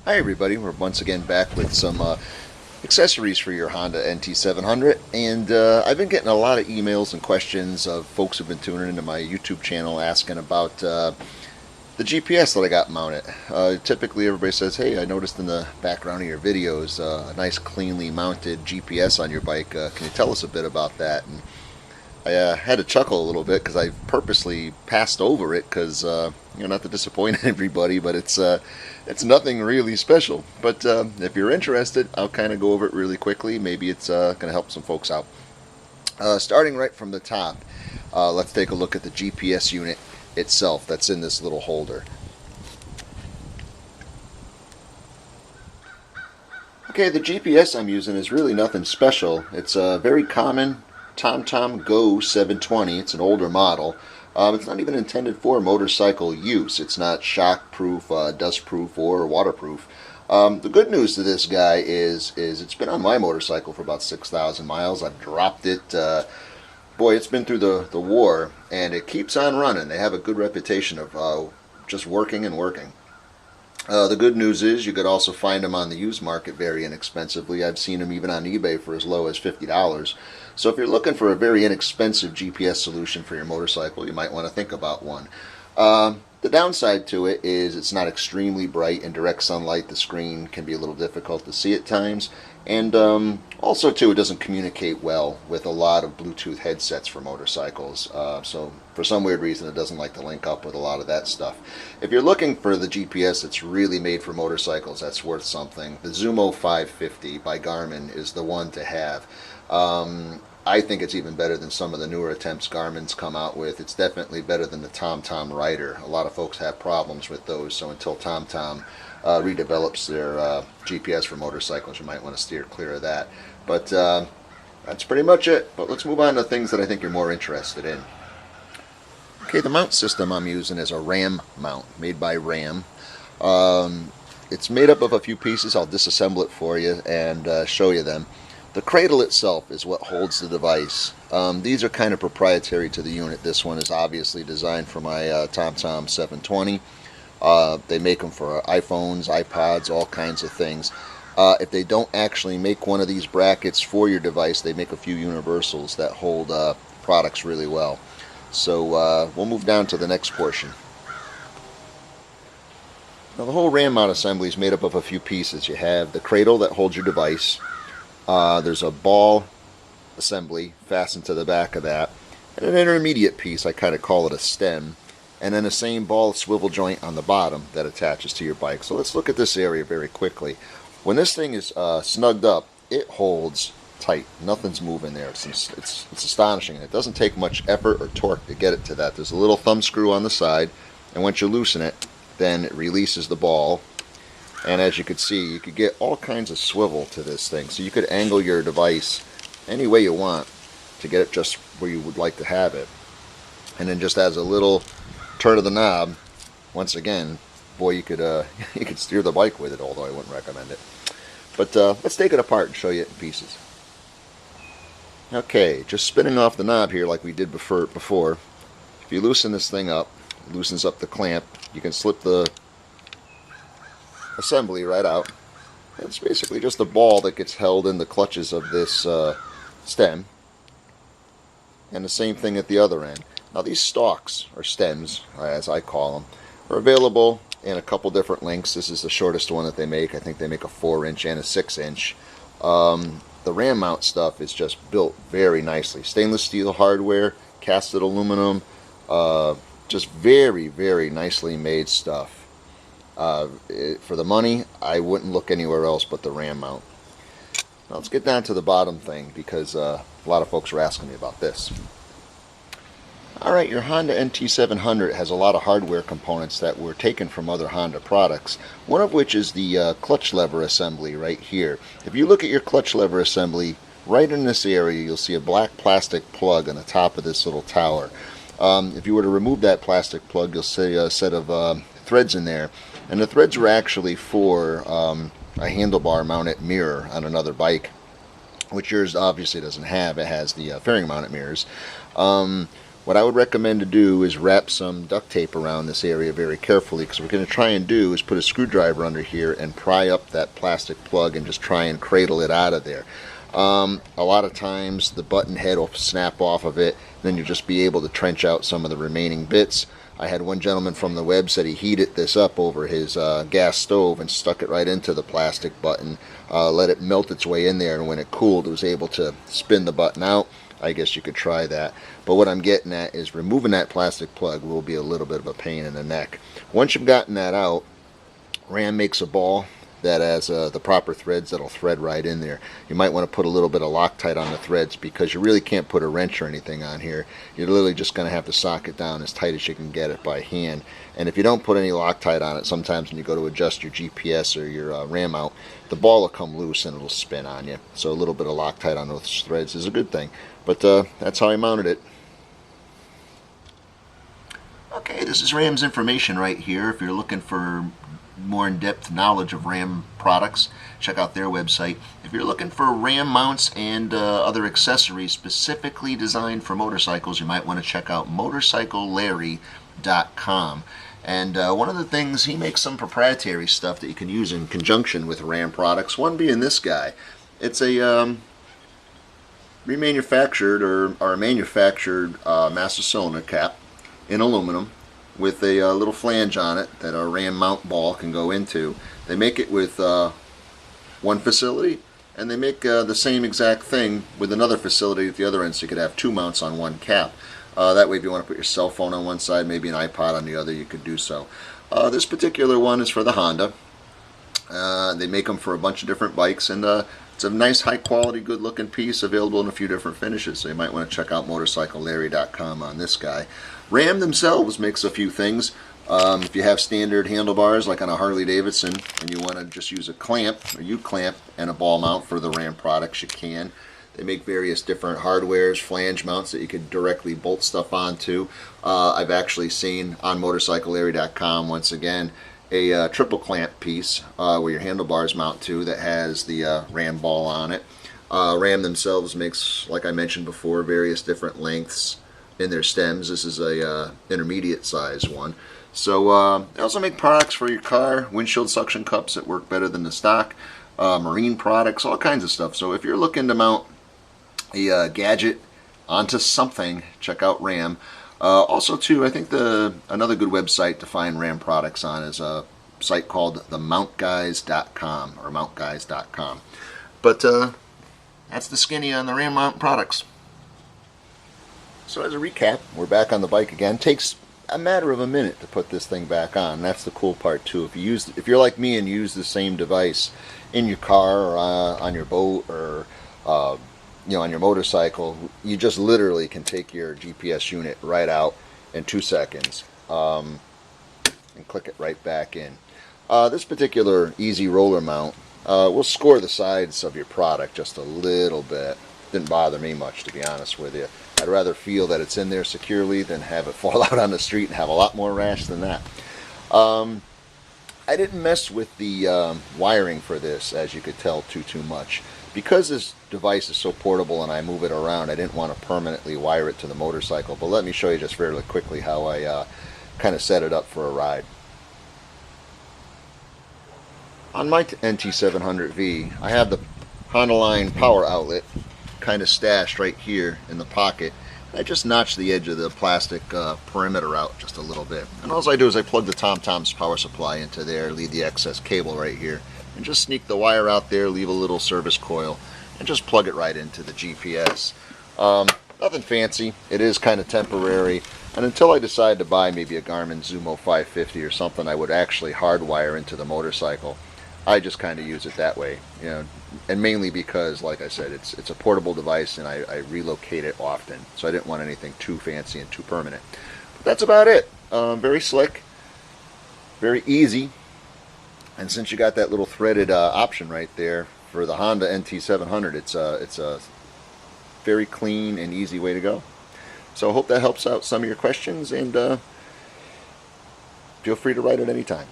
Hi everybody, we're once again back with some accessories for your Honda NT700, and I've been getting a lot of emails and questions of folks who've been tuning into my YouTube channel asking about the GPS that I got mounted. Typically everybody says, hey, I noticed in the background of your videos a nice cleanly mounted GPS on your bike. Can you tell us a bit about that? And I had to chuckle a little bit because I purposely passed over it because, not to disappoint everybody, but it's nothing really special. But if you're interested, I'll kind of go over it really quickly. Maybe it's going to help some folks out. Starting right from the top, let's take a look at the GPS unit itself that's in this little holder. Okay, the GPS I'm using is really nothing special. It's a very common TomTom Go 720. It's an older model. It's not even intended for motorcycle use. It's not shock-proof, dust-proof, or waterproof. The good news to this guy is it's been on my motorcycle for about 6,000 miles. I've dropped it. Boy, it's been through the war, and it keeps on running. They have a good reputation of just working and working. The good news is you could also find them on the used market very inexpensively. I've seen them even on eBay for as low as $50. So if you're looking for a very inexpensive GPS solution for your motorcycle, you might want to think about one. The downside to it is it's not extremely bright. In direct sunlight, the screen can be a little difficult to see at times. And also, too, it doesn't communicate well with a lot of Bluetooth headsets for motorcycles. So for some weird reason, it doesn't like to link up with a lot of that stuff. If you're looking for the GPS that's really made for motorcycles, that's worth something. The Zumo 550 by Garmin is the one to have. I think it's even better than some of the newer attempts Garmin's come out with. It's definitely better than the TomTom Rider. A lot of folks have problems with those, so until TomTom redevelops their GPS for motorcycles, you might want to steer clear of that. But that's pretty much it. But let's move on to things that I think you're more interested in. Okay, the mount system I'm using is a RAM mount, made by RAM. It's made up of a few pieces. I'll disassemble it for you and show you them. The cradle itself is what holds the device. These are kind of proprietary to the unit. This one is obviously designed for my TomTom 720. They make them for iPhones, iPods, all kinds of things. If they don't actually make one of these brackets for your device, they make a few universals that hold products really well. So we'll move down to the next portion. Now the whole RAM mount assembly is made up of a few pieces. You have the cradle that holds your device. There's a ball assembly fastened to the back of that, and an intermediate piece, I kind of call it a stem, and then the same ball swivel joint on the bottom that attaches to your bike. So let's look at this area very quickly. When this thing is snugged up, it holds tight. Nothing's moving there. It's astonishing. It doesn't take much effort or torque to get it to that. There's a little thumb screw on the side, and once you loosen it, then it releases the ball. And as you can see, you could get all kinds of swivel to this thing. So you could angle your device any way you want to get it just where you would like to have it. And then just as a little turn of the knob, once again, boy, you could you could steer the bike with it, although I wouldn't recommend it. But let's take it apart and show you it in pieces. Okay, just spinning off the knob here like we did before. If you loosen this thing up, it loosens up the clamp, you can slip the assembly right out. It's basically just a ball that gets held in the clutches of this stem, and the same thing at the other end. Now these stalks, or stems as I call them, are available in a couple different lengths. This is the shortest one that they make. I think they make a 4-inch and a 6-inch. The RAM mount stuff is just built very nicely. Stainless steel hardware, casted aluminum, just very, very nicely made stuff. For the money, I wouldn't look anywhere else but the RAM mount. Now let's get down to the bottom thing, because a lot of folks are asking me about this. Alright, your Honda NT700 has a lot of hardware components that were taken from other Honda products, one of which is the clutch lever assembly right here. If you look at your clutch lever assembly, right in this area you'll see a black plastic plug on the top of this little tower. If you were to remove that plastic plug, you'll see a set of threads in there. And the threads were actually for a handlebar mounted mirror on another bike, which yours obviously doesn't have. It has the fairing mounted mirrors. What I would recommend to do is wrap some duct tape around this area very carefully, because what we're going to try and do is put a screwdriver under here and pry up that plastic plug and just try and cradle it out of there. A lot of times the button head will snap off of it, then you'll just be able to trench out some of the remaining bits. I had one gentleman from the web said he heated this up over his gas stove and stuck it right into the plastic button, let it melt its way in there, and when it cooled it was able to spin the button out. I guess you could try that. But what I'm getting at is removing that plastic plug will be a little bit of a pain in the neck. Once you've gotten that out, Ram makes a ball that has the proper threads that'll thread right in there. You might want to put a little bit of Loctite on the threads, because you really can't put a wrench or anything on here. You're literally just going to have to sock it down as tight as you can get it by hand. And if you don't put any Loctite on it, sometimes when you go to adjust your GPS or your Ram mount, the ball will come loose and it'll spin on you. So a little bit of Loctite on those threads is a good thing. But that's how I mounted it. Okay, this is Ram's information right here. If you're looking for more in-depth knowledge of Ram products, check out their website. If you're looking for Ram mounts and other accessories specifically designed for motorcycles, you might want to check out motorcyclelarry.com. And one of the things, he makes some proprietary stuff that you can use in conjunction with Ram products, one being this guy. It's a remanufactured or manufactured master cylinder cap in aluminum with a little flange on it that a Ram mount ball can go into. They make it with one facility, and they make the same exact thing with another facility at the other end, so you could have two mounts on one cap. That way if you want to put your cell phone on one side, maybe an iPod on the other, you could do so. This particular one is for the Honda. They make them for a bunch of different bikes, and it's a nice, high quality, good looking piece, available in a few different finishes, so you might want to check out motorcyclelarry.com on this guy. Ram themselves makes a few things. If you have standard handlebars like on a Harley Davidson and you want to just use a clamp or U-clamp and a ball mount for the Ram products, you can. They make various different hardwares, flange mounts that you can directly bolt stuff onto. I've actually seen on motorcyclelarry.com, once again, a triple clamp piece where your handlebars mount to that has the Ram ball on it. Ram themselves makes, like I mentioned before, various different lengths in their stems. This is a intermediate size one. So they also make products for your car, windshield suction cups that work better than the stock, marine products, all kinds of stuff. So if you're looking to mount a gadget onto something, check out Ram. Also too, I think another good website to find Ram products on is a site called themountguys.com or mountguys.com. But that's the skinny on the Ram mount products. So as a recap, we're back on the bike again. It takes a matter of a minute to put this thing back on. That's the cool part too. If you're like me and use the same device in your car or on your boat or on your motorcycle, you just literally can take your GPS unit right out in 2 seconds and click it right back in. This particular easy roller mount will score the sides of your product just a little bit. Didn't bother me much, to be honest with you. I'd rather feel that it's in there securely than have it fall out on the street and have a lot more rash than that. I didn't mess with the wiring for this, as you could tell, too much. Because this device is so portable and I move it around, I didn't want to permanently wire it to the motorcycle. But let me show you just fairly quickly how I kind of set it up for a ride. On my NT700V, I have the Honda line power outlet kind of stashed right here in the pocket. I just notched the edge of the plastic perimeter out just a little bit. And all I do is I plug the TomTom's power supply into there, leave the excess cable right here, and just sneak the wire out there, leave a little service coil, and just plug it right into the GPS. Nothing fancy. It is kind of temporary. And until I decide to buy maybe a Garmin Zumo 550 or something I would actually hardwire into the motorcycle, I just kind of use it that way, and mainly because, like I said, it's a portable device and I relocate it often, so I didn't want anything too fancy and too permanent. But that's about it. Very slick, very easy, and since you got that little threaded option right there for the Honda NT700, it's a very clean and easy way to go. So I hope that helps out some of your questions, and feel free to write at any time.